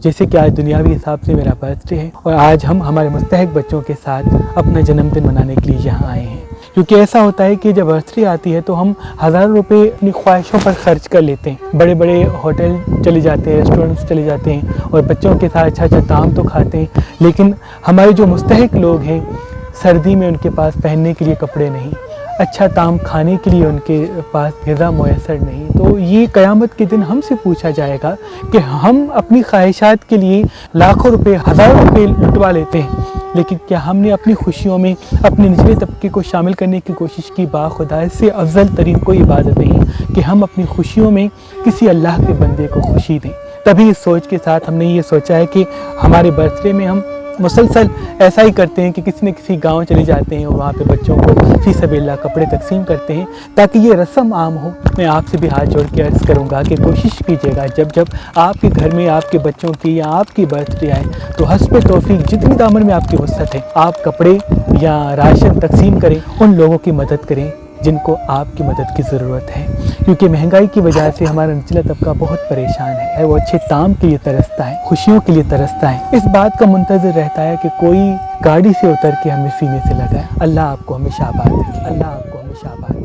جیسے کہ آج دنیاوی حساب سے میرا برتھ ڈے ہے اور آج ہم ہمارے مستحق بچوں کے ساتھ اپنا جنم دن منانے کے لیے یہاں آئے ہیں، کیونکہ ایسا ہوتا ہے کہ جب برتھ ڈے آتی ہے تو ہم ہزاروں روپے اپنی خواہشوں پر خرچ کر لیتے ہیں، بڑے بڑے ہوٹل چلے جاتے ہیں، ریسٹورنٹس چلے جاتے ہیں اور بچوں کے ساتھ اچھا طعام تو کھاتے ہیں، لیکن ہمارے جو مستحق لوگ ہیں سردی میں ان کے پاس پہننے کے لیے کپڑے نہیں، اچھا طعام کھانے کے لیے ان کے پاس غذا میسر نہیں، تو یہ قیامت کے دن ہم سے پوچھا جائے گا کہ ہم اپنی خواہشات کے لیے لاکھوں روپے ہزاروں روپے لٹوا لیتے ہیں، لیکن کیا ہم نے اپنی خوشیوں میں اپنے نچلے طبقے کو شامل کرنے کی کوشش کی؟ باخدا اس سے افضل ترین کوئی عبادت نہیں کہ ہم اپنی خوشیوں میں کسی اللہ کے بندے کو خوشی دیں۔ تبھی اس سوچ کے ساتھ ہم نے یہ سوچا ہے کہ ہمارے برتھ ڈے میں ہم مسلسل ایسا ہی کرتے ہیں کہ کسی نہ کسی گاؤں چلے جاتے ہیں اور وہاں پہ بچوں کو فی سبیل اللہ کپڑے تقسیم کرتے ہیں تاکہ یہ رسم عام ہو۔ میں آپ سے بھی ہاتھ جوڑ کے عرض کروں گا کہ کوشش کیجیے گا جب آپ کے گھر میں آپ کے بچوں کی یا آپ کی برتھ ڈے آئے تو حسب توفیق جتنی دامن میں آپ کی وسعت ہے آپ کپڑے یا راشن تقسیم کریں، ان لوگوں کی مدد کریں جن کو آپ کی مدد کی ضرورت ہے، کیونکہ مہنگائی کی وجہ سے ہمارا نچلا طبقہ بہت پریشان ہے، وہ اچھے طعام کے لیے ترستا ہے، خوشیوں کے لیے ترستا ہے، اس بات کا منتظر رہتا ہے کہ کوئی گاڑی سے اتر کے ہمیں سینے سے لگائے۔ اللہ آپ کو ہمیشہ آباد رکھے، اللہ آپ کو ہمیشہ آباد رکھے۔